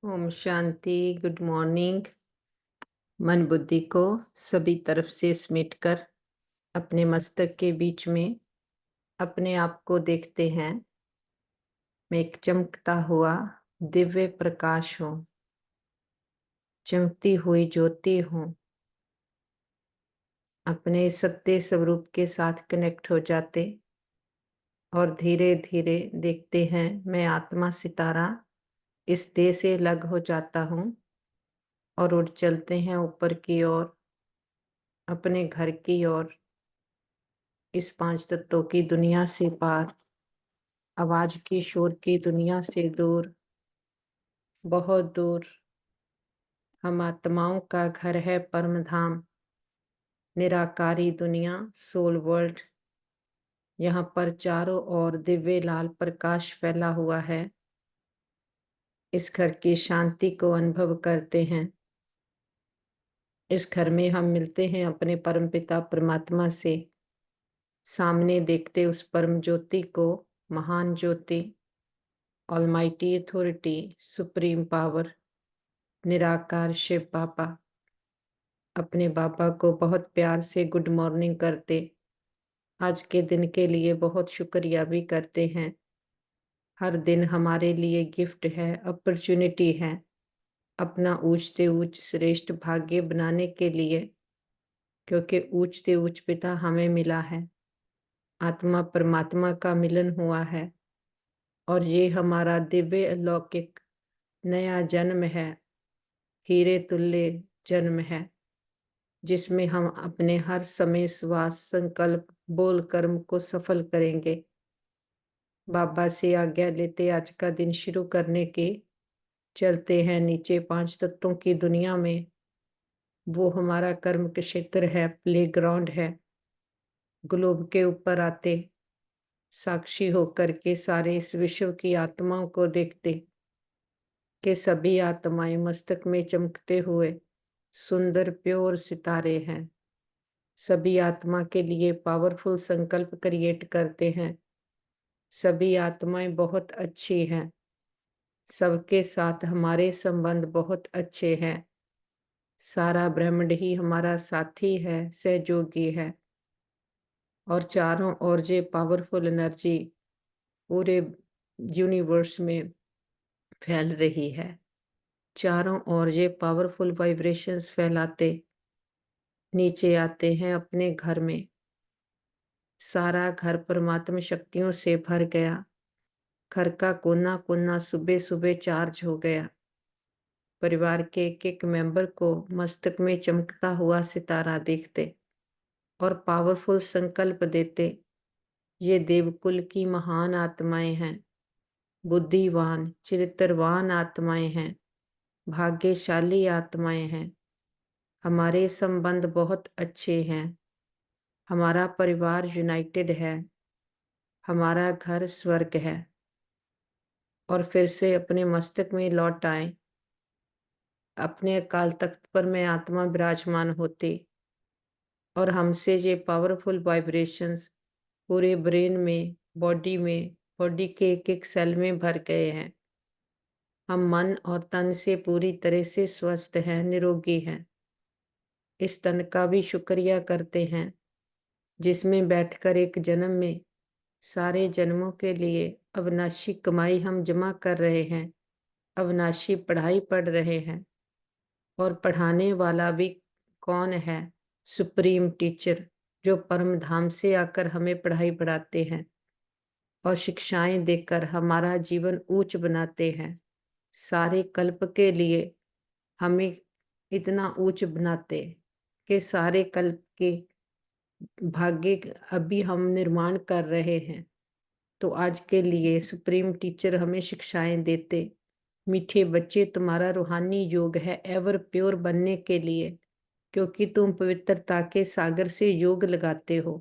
Om Shanti. Good morning. मन बुद्धि को सभी तरफ से समेटकर अपने मस्तक के बीच में अपने आप को देखते हैं। मैं एक चमकता हुआ दिव्य प्रकाश हूँ, चमकती हुई ज्योति हूँ। अपने सत्य स्वरूप के साथ कनेक्ट हो जाते और धीरे धीरे देखते हैं मैं आत्मा सितारा इस देह से अलग हो जाता हूँ और उड़ चलते हैं ऊपर की ओर, अपने घर की ओर, इस पांच तत्वों की दुनिया से पार, आवाज की शोर की दुनिया से दूर, बहुत दूर। हम आत्माओं का घर है परम धाम, निराकारी दुनिया, सोल वर्ल्ड। यहाँ पर चारों ओर दिव्य लाल प्रकाश फैला हुआ है। इस घर की शांति को अनुभव करते हैं। इस घर में हम मिलते हैं अपने परम पिता परमात्मा से। सामने देखते उस परम ज्योति को, महान ज्योति, ऑलमाइटी अथॉरिटी, सुप्रीम पावर, निराकार शिव बाबा। अपने बाबा को बहुत प्यार से गुड मॉर्निंग करते, आज के दिन के लिए बहुत शुक्रिया भी करते हैं। हर दिन हमारे लिए गिफ्ट है, अपॉर्चुनिटी है अपना ऊंचते ऊंच श्रेष्ठ भाग्य बनाने के लिए, क्योंकि ऊंचते ऊंच पिता हमें मिला है। आत्मा परमात्मा का मिलन हुआ है और ये हमारा दिव्य अलौकिक नया जन्म है, हीरे तुल्य जन्म है, जिसमें हम अपने हर समय श्वास, संकल्प, बोल, कर्म को सफल करेंगे। बाबा से आज्ञा लेते आज का दिन शुरू करने की चलते हैं नीचे पांच तत्वों की दुनिया में। वो हमारा कर्म क्षेत्र है, प्लेग्राउंड है। ग्लोब के ऊपर आते, साक्षी होकर के सारे इस विश्व की आत्माओं को देखते कि सभी आत्माएं मस्तक में चमकते हुए सुंदर प्योर सितारे हैं। सभी आत्मा के लिए पावरफुल संकल्प क्रिएट करते हैं। सभी आत्माएं बहुत अच्छी हैं, सबके साथ हमारे संबंध बहुत अच्छे हैं। सारा ब्रह्मांड ही हमारा साथी है, सहयोगी है। और चारों ओर जे पावरफुल एनर्जी पूरे यूनिवर्स में फैल रही है। चारों ओर जे पावरफुल वाइब्रेशंस फैलाते नीचे आते हैं अपने घर में। सारा घर परमात्मा शक्तियों से भर गया। घर का कोना कोना सुबह सुबह चार्ज हो गया। परिवार के एक एक मेंबर को मस्तक में चमकता हुआ सितारा देखते और पावरफुल संकल्प देते। ये देवकुल की महान आत्माएं हैं, बुद्धिवान चरित्रवान आत्माएं हैं, भाग्यशाली आत्माएं हैं। हमारे संबंध बहुत अच्छे हैं। हमारा परिवार यूनाइटेड है। हमारा घर स्वर्ग है। और फिर से अपने मस्तक में लौट आए। अपने अकाल तख्त पर मैं आत्मा विराजमान होती और हमसे ये पावरफुल वाइब्रेशंस पूरे ब्रेन में, बॉडी में, बॉडी के एक एक सेल में भर गए हैं। हम मन और तन से पूरी तरह से स्वस्थ हैं, निरोगी हैं। इस तन का भी शुक्रिया करते हैं जिसमें बैठकर एक जन्म में सारे जन्मों के लिए अविनाशी कमाई हम जमा कर रहे हैं, अविनाशी पढ़ाई पढ़ रहे हैं। और पढ़ाने वाला भी कौन है? सुप्रीम टीचर, जो परम धाम से आकर हमें पढ़ाई पढ़ाते हैं और शिक्षाएं देकर हमारा जीवन ऊंच बनाते हैं। सारे कल्प के लिए हमें इतना ऊंच बनाते कि सारे कल्प के भाग्य अभी हम निर्माण कर रहे हैं। तो आज के लिए सुप्रीम टीचर हमें शिक्षाएं देते, मीठे बच्चे तुम्हारा रूहानी योग है एवर प्योर बनने के लिए, क्योंकि तुम पवित्रता के सागर से योग लगाते हो,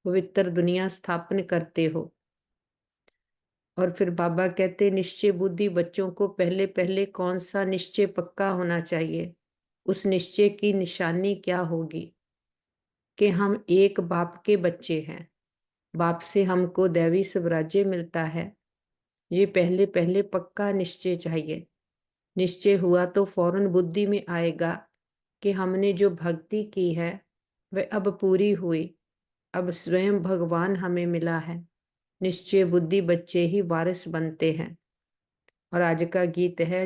पवित्र दुनिया स्थापन करते हो। और फिर बाबा कहते निश्चय बुद्धि बच्चों को पहले पहले कौन सा निश्चय पक्का होना चाहिए, उस निश्चय की निशानी क्या होगी कि हम एक बाप के बच्चे हैं, बाप से हमको दैवी स्वराज्य मिलता है। ये पहले पहले पक्का निश्चय चाहिए। निश्चय हुआ तो फौरन बुद्धि में आएगा कि हमने जो भक्ति की है वह अब पूरी हुई, अब स्वयं भगवान हमें मिला है। निश्चय बुद्धि बच्चे ही वारिस बनते हैं। और आज का गीत है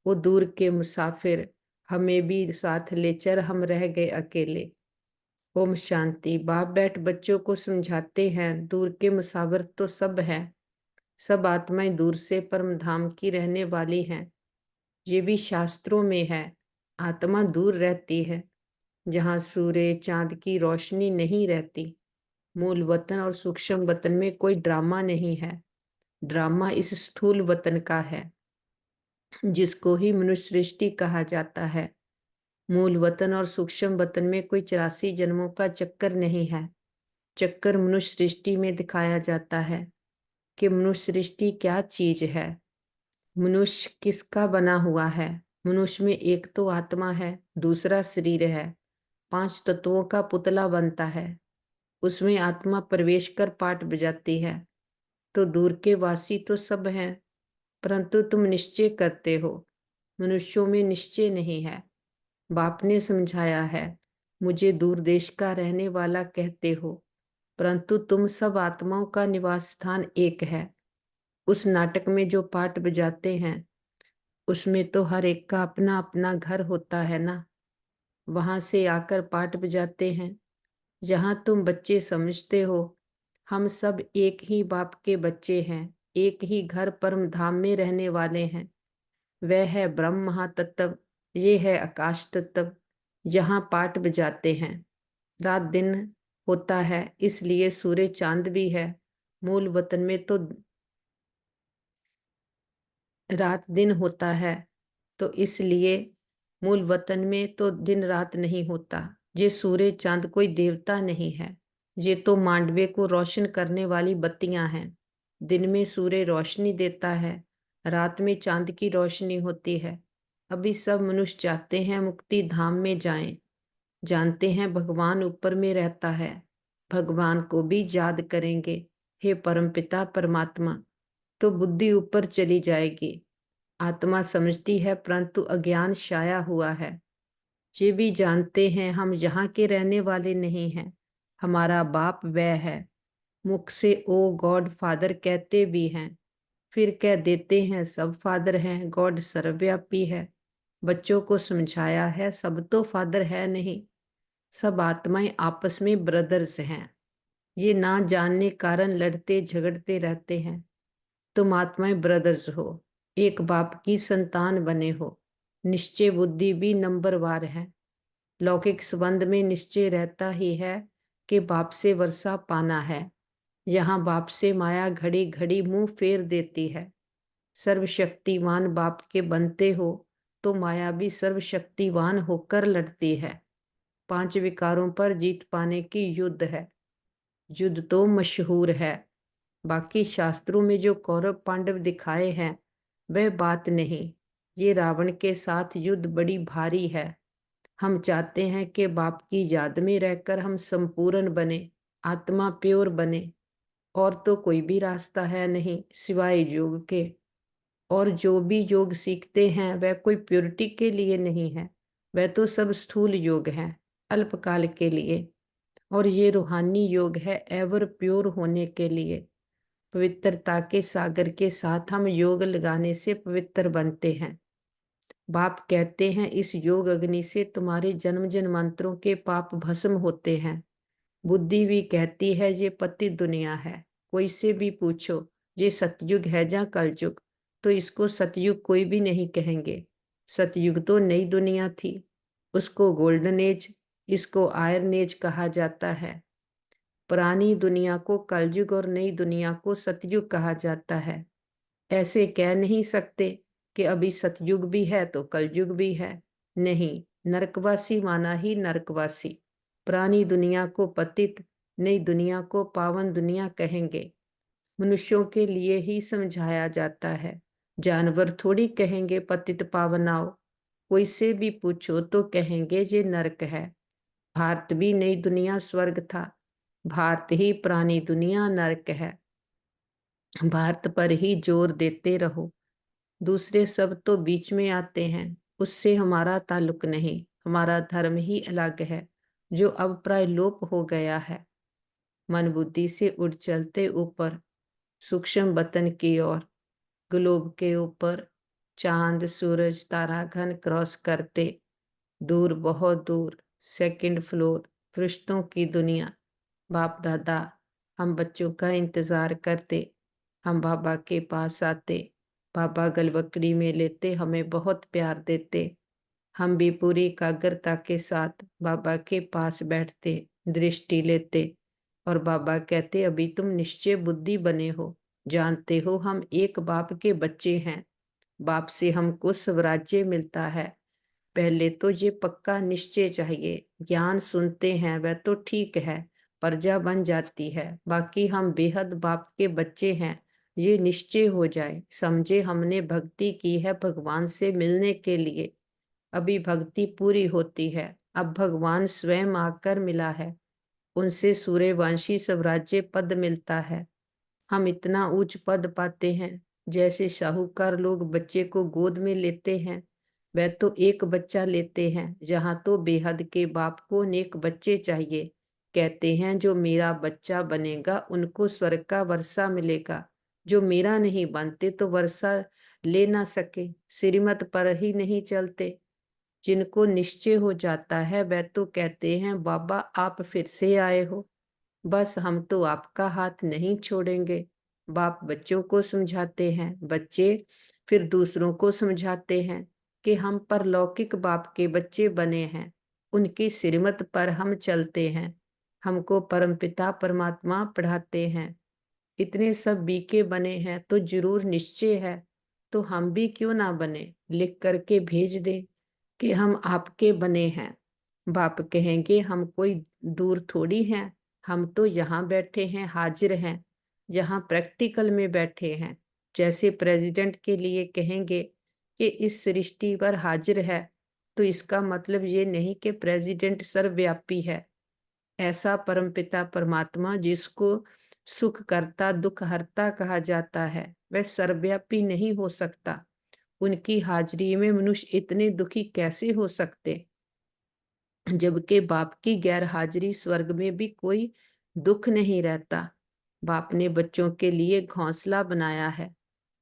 वो दूर के मुसाफिर, हमें भी साथ ले चल, हम रह गए अकेले। ओम शांति। बाप बैठ बच्चों को समझाते हैं, दूर के मुसाफिर तो सब हैं, सब आत्माएं दूर से परम धाम की रहने वाली हैं। ये भी शास्त्रों में है। आत्मा दूर रहती है जहाँ सूर्य चांद की रोशनी नहीं रहती। मूल वतन और सूक्ष्म वतन में कोई ड्रामा नहीं है। ड्रामा इस स्थूल वतन का है, जिसको ही मनुष्य सृष्टि कहा जाता है। मूल वतन और सूक्ष्म वतन में कोई 84 जन्मों का चक्कर नहीं है। चक्कर मनुष्य सृष्टि में दिखाया जाता है कि मनुष्य सृष्टि क्या चीज है, मनुष्य किसका बना हुआ है। मनुष्य में एक तो आत्मा है, दूसरा शरीर है, 5 तत्वों का पुतला बनता है। उसमें आत्मा प्रवेश कर पाठ बजाती है। तो दूर के वासी तो सब हैं, परंतु तुम निश्चय करते हो, मनुष्यों में निश्चय नहीं है। बाप ने समझाया है, मुझे दूर देश का रहने वाला कहते हो, परंतु तुम सब आत्माओं का निवास स्थान एक है। उस नाटक में जो पाठ बजाते हैं, उसमें तो हर एक का अपना अपना घर होता है ना। वहां से आकर पाठ बजाते हैं। जहां तुम बच्चे समझते हो हम सब एक ही बाप के बच्चे हैं, एक ही घर परम धाम में रहने वाले हैं, वह है ब्रह्म महातत्व, ये है आकाश तत्व। यहाँ पाठ बजाते हैं। रात दिन होता है, इसलिए सूर्य चांद भी है। मूल वतन में तो रात दिन होता है, तो इसलिए मूल वतन में तो दिन रात नहीं होता। ये सूर्य चांद कोई देवता नहीं है, ये तो मांडवे को रोशन करने वाली बत्तियां हैं। दिन में सूर्य रोशनी देता है, रात में चांद की रोशनी होती है। अभी सब मनुष्य चाहते हैं मुक्ति धाम में जाएं, जानते हैं भगवान ऊपर में रहता है, भगवान को भी याद करेंगे, हे परमपिता परमात्मा, तो बुद्धि ऊपर चली जाएगी। आत्मा समझती है, परंतु अज्ञान छाया हुआ है। ये भी जानते हैं हम यहाँ के रहने वाले नहीं हैं, हमारा बाप वह है। मुख से ओ गॉड फादर कहते भी हैं, फिर कह देते हैं सब फादर हैं, गॉड सर्वव्यापी है। बच्चों को समझाया है, सब तो फादर है नहीं, सब आत्माएं आपस में ब्रदर्स हैं। ये ना जानने कारण लड़ते झगड़ते रहते हैं। तुम आत्माएं ब्रदर्स हो, एक बाप की संतान बने हो। निश्चय बुद्धि भी नंबरवार है। लौकिक संबंध में निश्चय रहता ही है कि बाप से वर्षा पाना है। यहाँ बाप से माया घड़ी घड़ी मुंह फेर देती है। सर्वशक्तिवान बाप के बनते हो तो माया भी सर्वशक्तिवान होकर लड़ती है। 5 विकारों पर जीत पाने की युद्ध है। युद्ध तो मशहूर है, बाकी शास्त्रों में जो कौरव पांडव दिखाए हैं वह बात नहीं। ये रावण के साथ युद्ध बड़ी भारी है। हम चाहते हैं कि बाप की याद में रहकर हम संपूर्ण बने, आत्मा प्योर बने। और तो कोई भी रास्ता है नहीं सिवाय योग के। और जो भी योग सीखते हैं वह कोई प्योरिटी के लिए नहीं है, वह तो सब स्थूल योग है, अल्पकाल के लिए। और ये रूहानी योग है एवर प्योर होने के लिए। पवित्रता के सागर के साथ हम योग लगाने से पवित्र बनते हैं। बाप कहते हैं इस योग अग्नि से तुम्हारे जन्म जन्मांतरों के पाप भस्म होते हैं। बुद्धि भी कहती है ये पतित दुनिया है। कोई से भी पूछो ये सतयुग है या कलयुग, तो इसको सतयुग कोई भी नहीं कहेंगे। सतयुग तो नई दुनिया थी, उसको गोल्डन एज, इसको आयरन एज कहा जाता है। पुरानी दुनिया को कलयुग और नई दुनिया को सतयुग कहा जाता है। ऐसे कह नहीं सकते कि अभी सतयुग भी है तो कलयुग भी है। नहीं, नरकवासी माना ही नरकवासी। पुरानी दुनिया को पतित, नई दुनिया को पावन दुनिया कहेंगे। मनुष्यों के लिए ही समझाया जाता है, जानवर थोड़ी कहेंगे पतित पावन आओ। कोई से भी पूछो तो कहेंगे ये नरक है। भारत भी नई दुनिया स्वर्ग था, भारत ही पुरानी दुनिया नरक है। भारत पर ही जोर देते रहो। दूसरे सब तो बीच में आते हैं, उससे हमारा ताल्लुक नहीं, हमारा धर्म ही अलग है, जो अब प्राय लोप हो गया है। मन बुद्धि से उड़ चलते ऊपर, सूक्ष्म वतन की ओर, ग्लोब के ऊपर, चांद सूरज तारा घन क्रॉस करते, दूर बहुत दूर, सेकंड फ्लोर, फरिश्तों की दुनिया। बाप दादा, हम बच्चों का इंतजार करते, हम बाबा के पास आते, बाबा गलवकड़ी में लेते, हमें बहुत प्यार देते। हम भी पूरी एकाग्रता के साथ बाबा के पास बैठते, दृष्टि लेते, और बाबा कहते, अभी तुम निश्चय बुद्धि बने हो, जानते हो हम एक बाप के बच्चे हैं, बाप से हमको स्वराज्य मिलता है। पहले तो ये पक्का निश्चय चाहिए, ज्ञान सुनते हैं वह तो ठीक है, प्रजा बन जाती है, बाकी हम बेहद बाप के बच्चे हैं, ये निश्चय हो जाए, समझे हमने भक्ति की है भगवान से मिलने के लिए। अभी भक्ति पूरी होती है, अब भगवान स्वयं आकर मिला है, उनसे सूर्यवंशी स्वराज्य पद मिलता है। हम इतना उच्च पद पाते हैं, जैसे साहूकार लोग बच्चे को गोद में लेते हैं, वह तो एक बच्चा लेते हैं, जहाँ तो बेहद के बाप को नेक बच्चे चाहिए। कहते हैं जो मेरा बच्चा बनेगा उनको स्वर्ग का वर्षा मिलेगा, जो मेरा नहीं बनते तो वर्षा ले ना सके, श्रीमत पर ही नहीं चलते। जिनको निश्चय हो जाता है वह तो कहते हैं बाबा आप फिर से आए हो, बस हम तो आपका हाथ नहीं छोड़ेंगे। बाप बच्चों को समझाते हैं, बच्चे फिर दूसरों को समझाते हैं कि हम परलौकिक बाप के बच्चे बने हैं, उनकी श्रीमत पर हम चलते हैं। हमको परमपिता परमात्मा पढ़ाते हैं। इतने सब बीके बने हैं तो जरूर निश्चय है, तो हम भी क्यों ना बने, लिख करके भेज दे कि हम आपके बने हैं। बाप कहेंगे हम कोई दूर थोड़ी हैं, हम तो यहाँ बैठे हैं, हाजिर हैं, यहाँ प्रैक्टिकल में बैठे हैं। जैसे प्रेसिडेंट के लिए कहेंगे कि इस सृष्टि पर हाजिर है, तो इसका मतलब ये नहीं कि प्रेसिडेंट सर्वव्यापी है। ऐसा परमपिता परमात्मा जिसको सुख करता दुख हरता कहा जाता है, वह सर्वव्यापी नहीं हो सकता। उनकी हाजिरी में मनुष्य इतने दुखी कैसे हो सकते, जबकि बाप की गैर हाजिरी स्वर्ग में भी कोई दुख नहीं रहता। बाप ने बच्चों के लिए घोंसला बनाया है,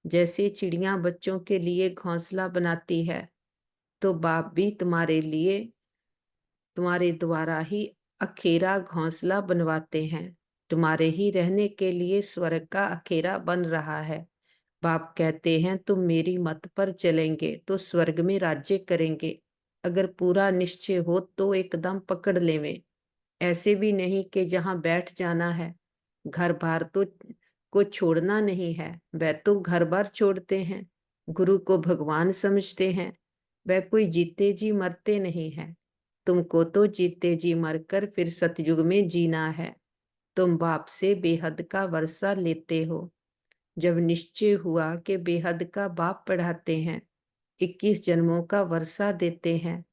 जैसे चिड़िया बच्चों के लिए घोंसला बनाती है, तो बाप भी तुम्हारे लिए तुम्हारे द्वारा ही अखेरा घोंसला बनवाते हैं। तुम्हारे ही रहने के लिए स्वर्ग का अखेरा बन रहा है। बाप कहते हैं तुम मेरी मत पर चलेंगे तो स्वर्ग में राज्य करेंगे। अगर पूरा निश्चय हो तो एकदम पकड़ लेवे, ऐसे भी नहीं कि जहां बैठ जाना है। घर बार तो को छोड़ना नहीं है, वह तो घर बार छोड़ते हैं। गुरु को भगवान समझते हैं, वह कोई जीते जी मरते नहीं है। तुमको तो जीते जी मरकर फिर सतयुग में जीना है। तुम बाप से बेहद का वर्षा लेते हो। जब निश्चय हुआ कि बेहद का बाप पढ़ाते हैं, 21 जन्मों का वर्षा देते हैं,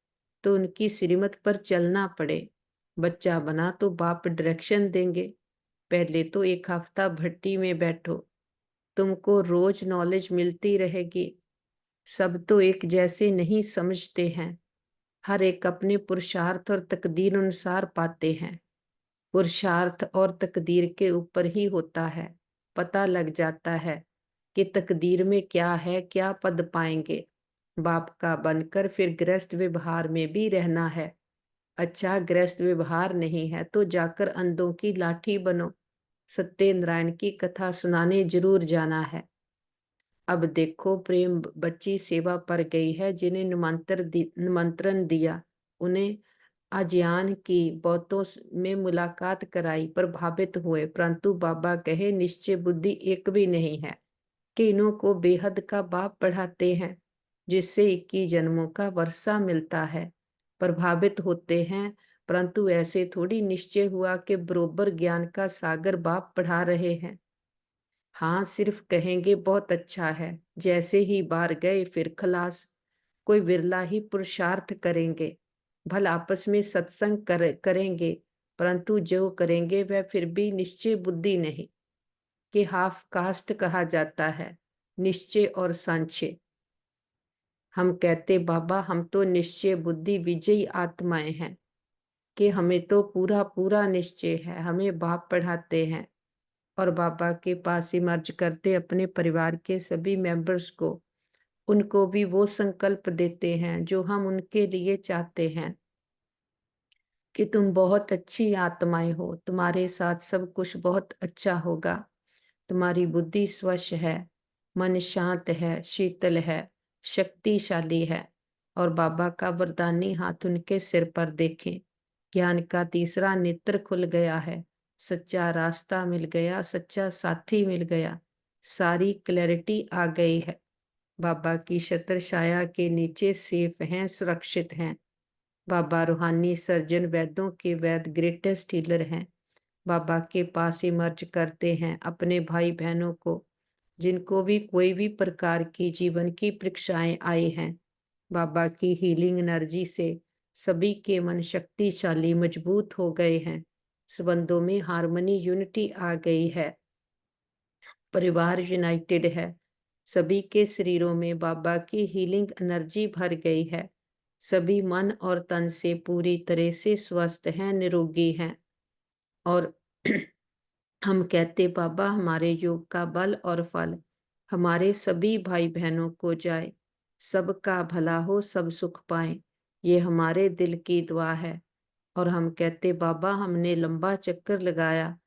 तो उनकी श्रीमत पर चलना पड़े। बच्चा बना तो बाप डायरेक्शन देंगे, पहले तो एक हफ्ता भट्टी में बैठो, तुमको रोज नॉलेज मिलती रहेगी। सब तो एक जैसे नहीं समझते हैं, हर एक अपने पुरुषार्थ और तकदीर अनुसार पाते हैं। पुरुषार्थ और तकदीर के ऊपर ही होता है, पता लग जाता है कि तकदीर में क्या है, क्या पद पाएंगे। बाप का बनकर फिर गृहस्थ व्यवहार में भी रहना है। अच्छा गृहस्थ व्यवहार नहीं है तो जाकर अंधों की लाठी बनो, सत्यनारायण की कथा सुनाने जरूर जाना है। अब देखो प्रेम बच्ची सेवा पर गई है, जिन्हें निमंत्रण दिया, उन्हें अज्ञान की बहुतों में मुलाकात कराई, प्रभावित हुए, परंतु बाबा कहे निश्चय बुद्धि एक भी नहीं है कि इन्हों को बेहद का बाप पढ़ाते हैं, जिससे 21 जन्मों का वर्षा मिलता है। प्रभावित होते हैं, परंतु ऐसे थोड़ी निश्चय हुआ कि बरोबर ज्ञान का सागर बाप पढ़ा रहे हैं। हाँ सिर्फ कहेंगे बहुत अच्छा है, जैसे ही बाहर गए फिर खलास। कोई विरला ही पुरुषार्थ करेंगे, भल आपस में सत्संग करेंगे, परंतु जो करेंगे वह फिर भी निश्चय बुद्धि नहीं, कि हाफ कास्ट कहा जाता है, निश्चय और सांचे। हम कहते बाबा हम तो निश्चय बुद्धि विजयी आत्माएं हैं कि हमें तो पूरा पूरा निश्चय है, हमें बाप पढ़ाते हैं। और बाबा के पास ही मर्ज करते अपने परिवार के सभी मेंबर्स को, उनको भी वो संकल्प देते हैं जो हम उनके लिए चाहते हैं कि तुम बहुत अच्छी आत्माएं हो, तुम्हारे साथ सब कुछ बहुत अच्छा होगा। तुम्हारी बुद्धि स्वच्छ है, मन शांत है, शीतल है, शक्तिशाली है। और बाबा का वरदानी हाथ उनके सिर पर देखें। ज्ञान का तीसरा नेत्र खुल गया है, सच्चा रास्ता मिल गया, सच्चा साथी मिल गया, सारी क्लैरिटी आ गई है। बाबा की छत्र छाया के नीचे सेफ हैं, सुरक्षित हैं। बाबा रूहानी सर्जन, वैद्यों के वैद, ग्रेटेस्ट हीलर हैं। बाबा के पास ही मर्ज करते हैं अपने भाई बहनों को, जिनको भी कोई भी प्रकार की जीवन की परीक्षाएं आई हैं। बाबा की हीलिंग एनर्जी से सभी के मन शक्तिशाली मजबूत हो गए हैं। संबंधों में हार्मनी, यूनिटी आ गई है, परिवार यूनाइटेड है। सभी के शरीरों में बाबा की हीलिंग एनर्जी भर गई है। सभी मन और तन से पूरी तरह से स्वस्थ हैं, निरोगी हैं। और हम कहते बाबा हमारे योग का बल और फल हमारे सभी भाई बहनों को जाए, सबका भला हो, सब सुख पाए। ये हमारे दिल की दुआ है। और हम कहते बाबा हमने लंबा चक्कर लगाया,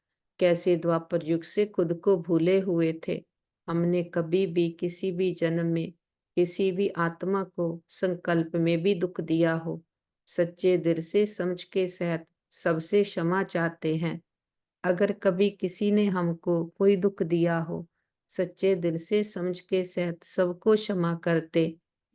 कैसे द्वापर युग से खुद को भूले हुए थे। हमने कभी भी किसी भी जन्म में किसी भी आत्मा को संकल्प में भी दुख दिया हो, सच्चे दिल से समझ के सहित सबसे क्षमा चाहते हैं। अगर कभी किसी ने हमको कोई दुख दिया हो, सच्चे दिल से समझ के सहित सबको क्षमा करते।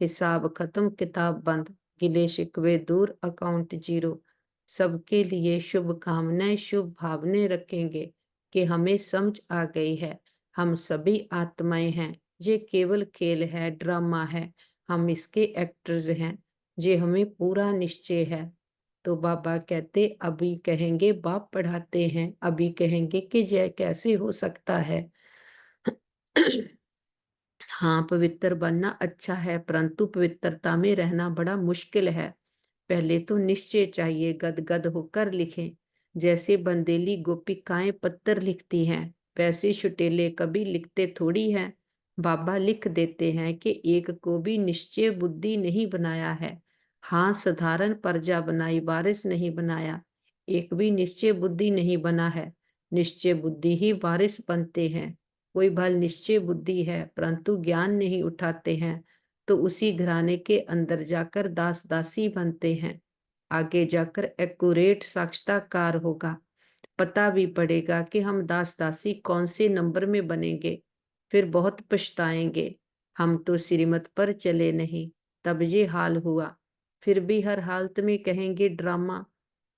हिसाब खत्म, किताब बंद, गिले शिकवे दूर, अकाउंट जीरो। सबके लिए शुभकामनाएं, शुभ भावनाएं रखेंगे कि हमें समझ आ गई है, हम सभी आत्माएं हैं। ये केवल खेल है, ड्रामा है, हम इसके एक्टर्स हैं। ये हमें पूरा निश्चय है। तो बाबा कहते अभी कहेंगे बाप पढ़ाते हैं, अभी कहेंगे कि यह कैसे हो सकता है। हाँ, पवित्र बनना अच्छा है, परंतु पवित्रता में रहना बड़ा मुश्किल है। पहले तो निश्चय चाहिए, गदगद होकर लिखें। जैसे बंदेली गोपिकाएं पत्थर लिखती हैं, वैसे शुटेले कभी लिखते थोड़ी हैं। बाबा लिख देते हैं कि एक को भी निश्चय बुद्धि नहीं बनाया है। हाँ, साधारण प्रजा बनाई, वारिस नहीं बनाया। एक भी निश्चय बुद्धि नहीं बना है। निश्चय बुद्धि ही वारिस बनते हैं। कोई भल निश्चय बुद्धि है परंतु ज्ञान नहीं उठाते हैं, तो उसी घराने के अंदर जाकर दास दासी बनते हैं। आगे जाकर एक्यूरेट साक्षात्कार होगा, पता भी पड़ेगा कि हम दास दासी कौन से नंबर में बनेंगे। फिर बहुत पछताएंगे, हम तो श्रीमत पर चले नहीं, तब ये हाल हुआ। फिर भी हर हालत में कहेंगे ड्रामा।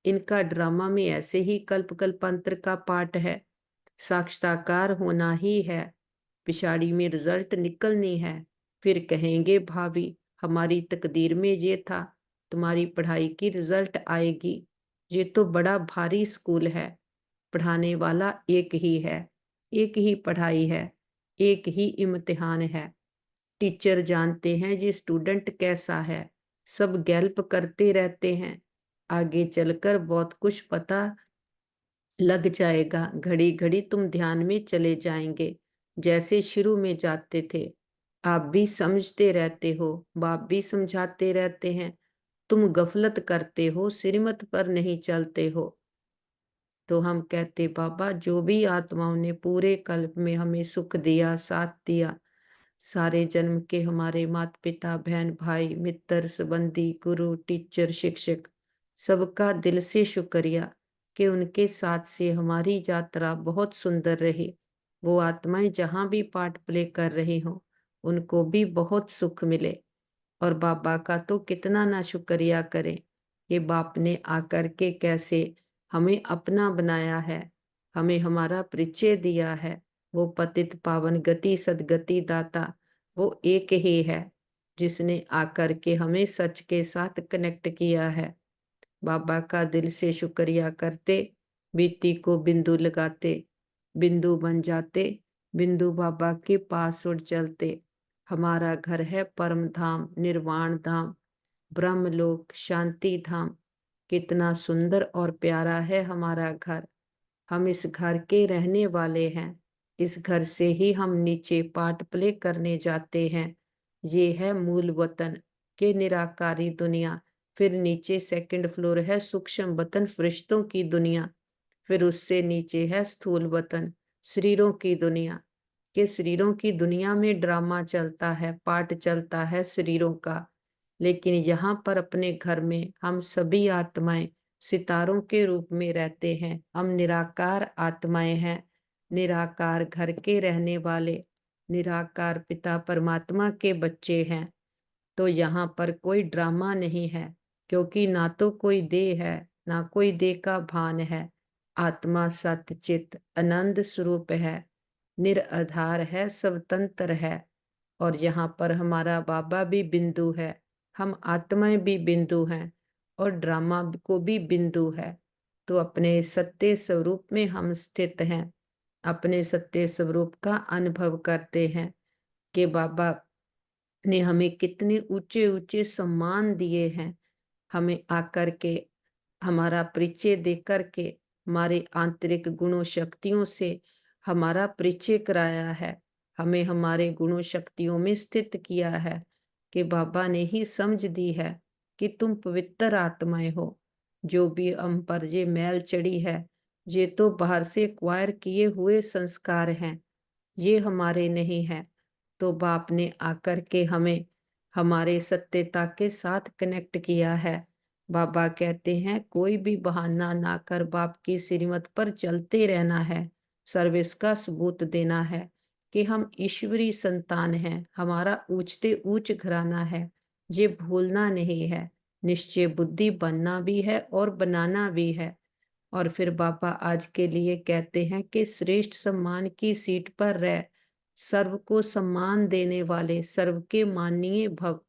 इनका ड्रामा में ऐसे ही कल्प कल्पांतर का पार्ट है। साक्षात्कार होना ही है, पिछाड़ी में रिजल्ट निकलनी है। फिर कहेंगे भाभी हमारी तकदीर में ये था, तुम्हारी पढ़ाई की रिजल्ट आएगी। ये तो बड़ा भारी स्कूल है, पढ़ाने वाला एक ही है, एक ही पढ़ाई है, एक ही इम्तिहान है। टीचर जानते हैं ये स्टूडेंट कैसा है, सब गैल्प करते रहते हैं। आगे चलकर बहुत कुछ पता लग जाएगा, घड़ी घड़ी तुम ध्यान में चले जाएंगे, जैसे शुरू में जाते थे। आप भी समझते रहते हो, बाप भी समझाते रहते हैं। तुम गफलत करते हो, श्रीमत पर नहीं चलते हो। तो हम कहते बाबा जो भी आत्माओं ने पूरे कल्प में हमें सुख दिया, साथ दिया, सारे जन्म के हमारे माता पिता, बहन भाई, मित्र, संबंधी, गुरु, टीचर, शिक्षक, सबका दिल से शुक्रिया कि उनके साथ से हमारी यात्रा बहुत सुंदर रही। वो आत्माएं जहां भी पार्ट प्ले कर रही हों, उनको भी बहुत सुख मिले। और बाबा का तो कितना ना शुक्रिया करें कि बाप ने आकर के कैसे हमें अपना बनाया है, हमें हमारा परिचय दिया है। वो पतित पावन गति सदगति दाता वो एक ही है, जिसने आकर के हमें सच के साथ कनेक्ट किया है। बाबा का दिल से शुक्रिया करते, बीती को बिंदु लगाते, बिंदु बन जाते, बिंदु बाबा के पास उड़ चलते। हमारा घर है परम धाम, निर्वाण धाम, ब्रह्मलोक, शांति धाम। कितना सुंदर और प्यारा है हमारा घर। हम इस घर के रहने वाले हैं। इस घर से ही हम नीचे पार्ट प्ले करने जाते हैं। ये है मूल वतन के निराकारी दुनिया। फिर नीचे सेकंड फ्लोर है सूक्ष्म वतन, फरिश्तों की दुनिया। फिर उससे नीचे है स्थूल वतन, शरीरों की दुनिया। के शरीरों की दुनिया में ड्रामा चलता है, पार्ट चलता है शरीरों का। लेकिन यहाँ पर अपने घर में हम सभी आत्माएं सितारों के रूप में रहते हैं। हम निराकार आत्माएं हैं, निराकार घर के रहने वाले, निराकार पिता परमात्मा के बच्चे हैं। तो यहाँ पर कोई ड्रामा नहीं है, क्योंकि ना तो कोई देह है, ना कोई देह का भान है। आत्मा सत्य चित आनंद स्वरूप है, निराधार है, स्वतंत्र है। और यहाँ पर हमारा बाबा भी बिंदु है, हम आत्माएं भी बिंदु हैं, और ड्रामा को भी बिंदु है। तो अपने सत्य स्वरूप में हम स्थित हैं, अपने सत्य स्वरूप का अनुभव करते हैं कि बाबा ने हमें कितने ऊंचे ऊंचे सम्मान दिए हैं। हमें आकर के हमारा परिचय दे करके हमारे आंतरिक गुणों शक्तियों से हमारा परिचय कराया है। हमें हमारे गुणों शक्तियों में स्थित किया है कि बाबा ने ही समझ दी है कि तुम पवित्र आत्माएं हो। जो भी हम पर ये मैल चढ़ी है, ये तो बाहर से एक्वायर किए हुए संस्कार हैं, ये हमारे नहीं है। तो बाप ने आकर के हमें हमारे सत्यता के साथ कनेक्ट किया है। बाबा कहते हैं कोई भी बहाना ना कर बाप की श्रीमत पर चलते रहना है, सर्विस का सबूत देना है कि हम ईश्वरी संतान हैं, हमारा ऊंचते ऊंच घराना है। ये भूलना नहीं है, निश्चय बुद्धि बनना भी है और बनाना भी है। और फिर बाबा आज के लिए कहते हैं कि श्रेष्ठ सम्मान की सीट पर रह, सर्व को सम्मान देने वाले सर्व के माननीय भव,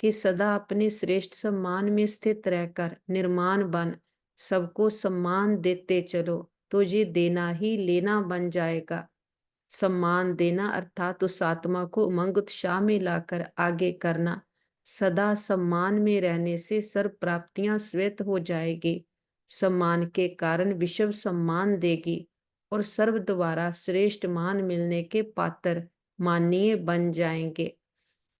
कि सदा अपने श्रेष्ठ सम्मान में स्थित रहकर निर्माण बन, सबको सम्मान देते चलो, तो ये देना ही लेना बन जाएगा। सम्मान देना अर्थात उस आत्मा को उमंग उत्साह में लाकर आगे करना। सदा सम्मान में रहने से सर्व प्राप्तियां श्वेत हो जाएगी। सम्मान के कारण विश्व सम्मान देगी और सर्व द्वारा श्रेष्ठ मान मिलने के पात्र माननीय बन जाएंगे।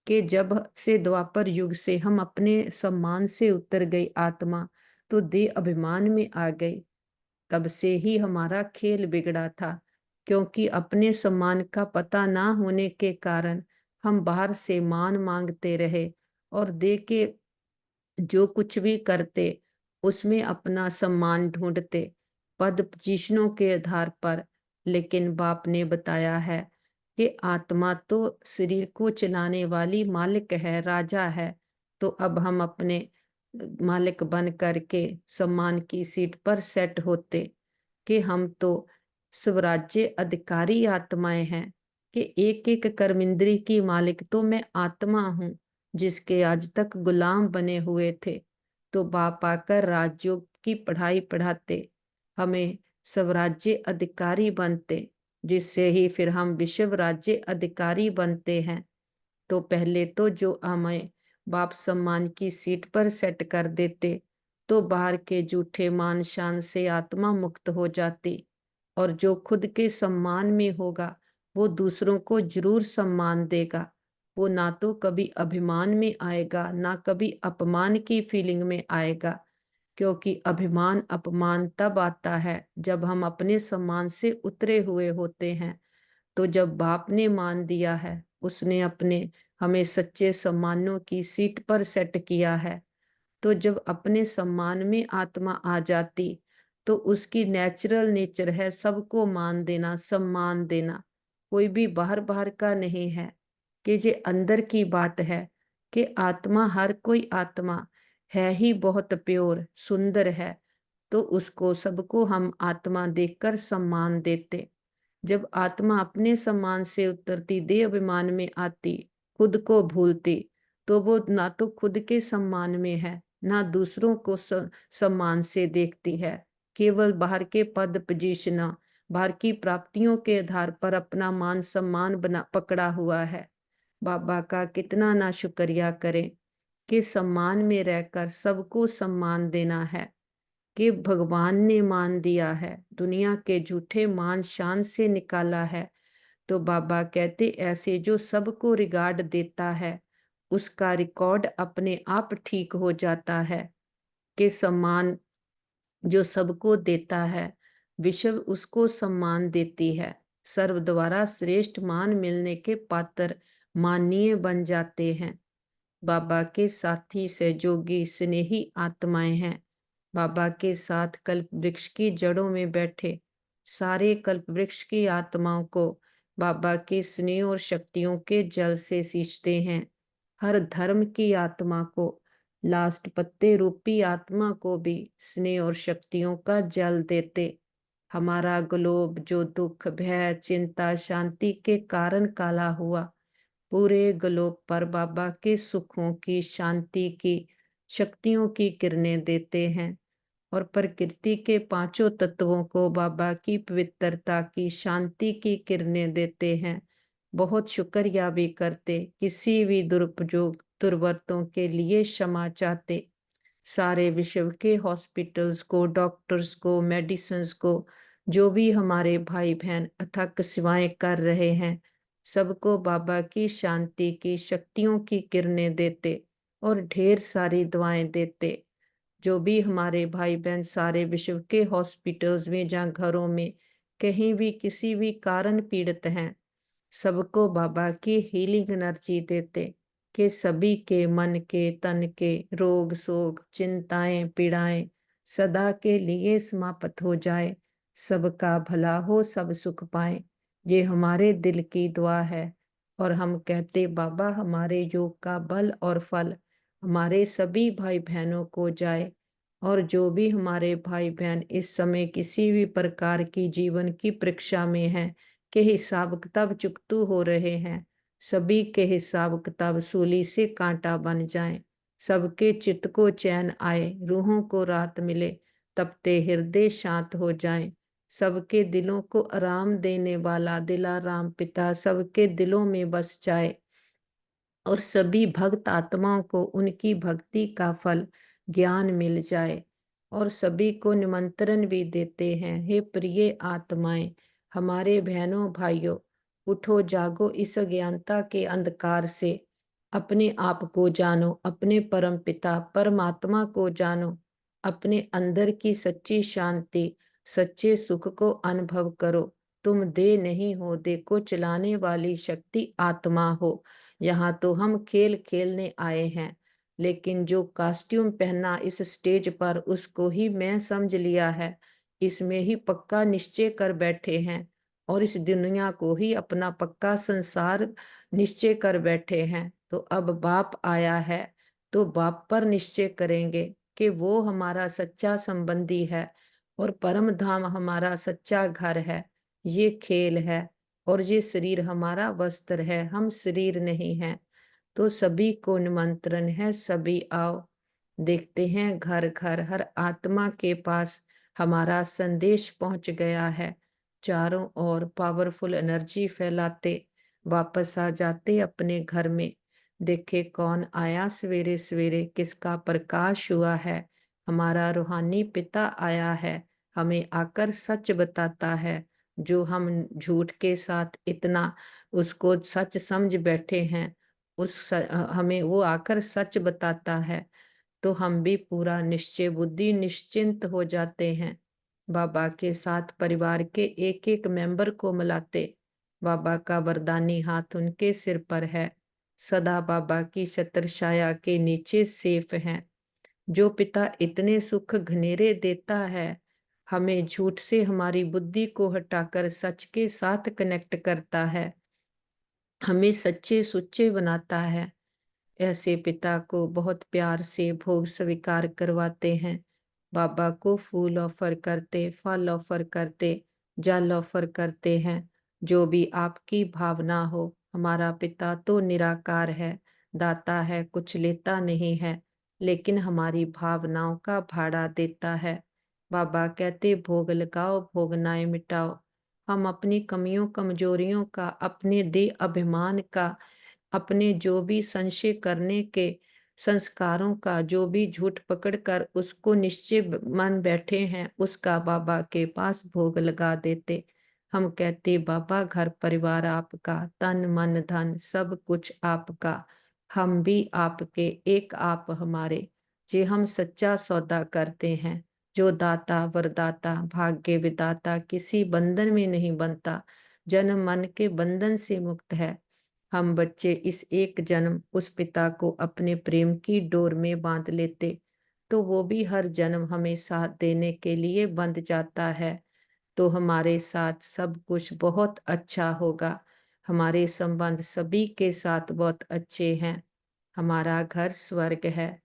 कि जब से द्वापर युग से हम अपने सम्मान से उतर गई आत्मा, तो देह अभिमान में आ गई। तब से ही हमारा खेल बिगड़ा था, क्योंकि अपने सम्मान का पता ना होने के कारण हम बाहर से मान मांगते रहे और दे के जो कुछ भी करते उसमें अपना सम्मान ढूंढते, पद पोजीशनों के आधार पर। लेकिन बाप ने बताया है कि आत्मा तो शरीर को चलाने वाली मालिक है, राजा है। तो अब हम अपने मालिक बन करके सम्मान की सीट पर सेट होते कि हम तो स्वराज्य अधिकारी आत्माएं हैं, कि एक एक कर्म इंद्री की मालिक तो मैं आत्मा हूँ, जिसके आज तक गुलाम बने हुए थे। तो बाप आकर राजयोग की पढ़ाई पढ़ाते, हमें स्वराज्य अधिकारी बनते, जिससे ही फिर हम विश्व राज्य अधिकारी बनते हैं। तो पहले तो जो हमें बाप सम्मान की सीट पर सेट कर देते, तो बाहर के झूठे मान शान से आत्मा मुक्त हो जाती। और जो खुद के सम्मान में होगा, वो दूसरों को जरूर सम्मान देगा। वो ना तो कभी अभिमान में आएगा, ना कभी अपमान की फीलिंग में आएगा। क्योंकि अभिमान अपमान तब आता है जब हम अपने सम्मान से उतरे हुए होते हैं। तो जब बाप ने मान दिया है, उसने अपने हमें सच्चे सम्मानों की सीट पर सेट किया है। तो जब अपने सम्मान में आत्मा आ जाती, तो उसकी नेचुरल नेचर है सबको मान देना, सम्मान देना। कोई भी बाहर बाहर का नहीं है, कि ये अंदर की बात है कि आत्मा, हर कोई आत्मा है ही बहुत प्योर सुंदर है। तो उसको सबको हम आत्मा देखकर सम्मान देते। जब आत्मा अपने सम्मान से उतरती, देह अभिमान में आती, खुद को भूलती, तो वो ना तो खुद के सम्मान में है, ना दूसरों को सम्मान से देखती है। केवल बाहर के पद पोजीशन, बाहर की प्राप्तियों के आधार पर अपना मान सम्मान बना पकड़ा हुआ है। बाबा का कितना ना शुक्रिया करें कि सम्मान में रहकर सबको सम्मान देना है, कि भगवान ने मान दिया है, दुनिया के झूठे मान शान से निकाला है। तो बाबा कहते ऐसे जो सबको रिगार्ड देता है, उसका रिकॉर्ड अपने आप ठीक हो जाता है, कि सम्मान जो सबको देता है, विश्व उसको सम्मान देती है। सर्व द्वारा श्रेष्ठ मान मिलने के पात्र माननीय बन जाते हैं। बाबा के साथी सहयोगी स्नेही आत्माएं हैं। बाबा के साथ कल्प वृक्ष की जड़ों में बैठे सारे कल्प वृक्ष की आत्माओं को बाबा के स्नेह और शक्तियों के जल से सींचते हैं। हर धर्म की आत्मा को, लास्ट पत्ते रूपी आत्मा को भी स्नेह और शक्तियों का जल देते। हमारा ग्लोब जो दुख, भय, चिंता, शांति के कारण काला हुआ, पूरे ग्लोब पर बाबा के सुखों की, शांति की, शक्तियों की किरणें देते हैं। और प्रकृति के पांचों तत्वों को बाबा की पवित्रता की, शांति की किरणें देते हैं। बहुत शुक्रिया भी करते, किसी भी दुरुपयोग दुर्वर्तों के लिए क्षमा चाहते। सारे विश्व के हॉस्पिटल्स को, डॉक्टर्स को, मेडिसिन्स को, जो भी हमारे भाई बहन अथक सेवाएं कर रहे हैं, सबको बाबा की शांति की, शक्तियों की किरणें देते और ढेर सारी दुआएं देते। जो भी हमारे भाई बहन सारे विश्व के हॉस्पिटल्स में, जहाँ घरों में कहीं भी किसी भी कारण पीड़ित हैं, सबको बाबा की हीलिंग एनर्जी देते, कि सभी के मन के, तन के रोग शोक, चिंताएं, पीड़ाएं सदा के लिए समाप्त हो जाए। सबका भला हो, सब सुख पाए। ये हमारे दिल की दुआ है। और हम कहते बाबा हमारे योग का बल और फल हमारे सभी भाई बहनों को जाए। और जो भी हमारे भाई बहन इस समय किसी भी प्रकार की जीवन की परीक्षा में हैं, के हिसाब किताब चुकतू हो रहे हैं, सभी के हिसाब किताब सूली से कांटा बन जाएं। सबके चित्त को चैन आए, रूहों को राहत मिले, तपते हृदय शांत हो जाएं। सबके दिलों को आराम देने वाला दिलाराम पिता सबके दिलों में बस जाए। और सभी भक्त आत्माओं को उनकी भक्ति का फल ज्ञान मिल जाए। और सभी को निमंत्रण भी देते हैं, हे प्रिय आत्माएं, हमारे बहनों भाइयों, उठो जागो इस अज्ञानता के अंधकार से, अपने आप को जानो, अपने परम पिता परमात्मा को जानो, अपने अंदर की सच्ची शांति, सच्चे सुख को अनुभव करो। तुम दे नहीं हो, दे को चलाने वाली शक्ति आत्मा हो। यहाँ तो हम खेल खेलने आए हैं, लेकिन जो कॉस्ट्यूम पहना इस स्टेज पर उसको ही मैं समझ लिया है, इसमें ही पक्का निश्चय कर बैठे हैं और इस दुनिया को ही अपना पक्का संसार निश्चय कर बैठे हैं। तो अब बाप आया है, तो बाप पर निश्चय करेंगे कि वो हमारा सच्चा संबंधी है और परम धाम हमारा सच्चा घर है। ये खेल है और ये शरीर हमारा वस्त्र है, हम शरीर नहीं हैं। तो सभी को निमंत्रण है, सभी आओ। देखते हैं घर घर हर आत्मा के पास हमारा संदेश पहुंच गया है। चारों ओर पावरफुल एनर्जी फैलाते वापस आ जाते अपने घर में। देखे कौन आया सवेरे सवेरे, किसका प्रकाश हुआ है। हमारा रूहानी पिता आया है, हमें आकर सच बताता है। जो हम झूठ के साथ इतना उसको सच समझ बैठे हैं, हमें वो आकर सच बताता है, तो हम भी पूरा निश्चय बुद्धि निश्चिंत हो जाते हैं। बाबा के साथ परिवार के एक एक मेंबर को मिलाते। बाबा का वरदानी हाथ उनके सिर पर है, सदा बाबा की छत्र छाया के नीचे सेफ हैं। जो पिता इतने सुख घनेरे देता है, हमें झूठ से हमारी बुद्धि को हटाकर सच के साथ कनेक्ट करता है, हमें सच्चे सुच्चे बनाता है। ऐसे पिता को बहुत प्यार से भोग स्वीकार करवाते हैं। बाबा को फूल ऑफर करते, फल ऑफर करते, जल ऑफर करते हैं। जो भी आपकी भावना हो, हमारा पिता तो निराकार है, दाता है, कुछ लेता नहीं है, लेकिन हमारी भावनाओं का भाड़ा देता है। बाबा कहते भोग लगाओ, भोगनाएं मिटाओ। हम अपनी कमियों कमजोरियों का, अपने देह अभिमान का अपने जो भी संशय करने के संस्कारों का जो भी झूठ पकड़कर उसको निश्चय मन बैठे हैं, उसका बाबा के पास भोग लगा देते। हम कहते बाबा घर परिवार आपका, तन मन धन सब कुछ आपका, हम भी आपके, एक आप हमारे। जे हम सच्चा सौदा करते हैं, जो दाता वरदाता भाग्य विदाता किसी बंधन में नहीं बनता, जन्म मन के बंधन से मुक्त है। हम बच्चे इस एक जन्म उस पिता को अपने प्रेम की डोर में बांध लेते, तो वो भी हर जन्म हमें साथ देने के लिए बंध जाता है। तो हमारे साथ सब कुछ बहुत अच्छा होगा। हमारे संबंध सभी के साथ बहुत अच्छे हैं। हमारा घर स्वर्ग है।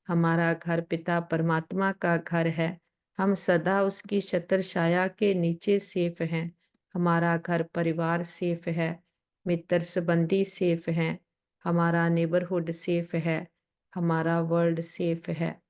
हमारा घर पिता परमात्मा का घर है। हम सदा उसकी छत्र छाया के नीचे सेफ हैं। हमारा घर परिवार सेफ है। मित्र संबंधी सेफ हैं। हमारा नेबरहुड सेफ है। हमारा वर्ल्ड सेफ है।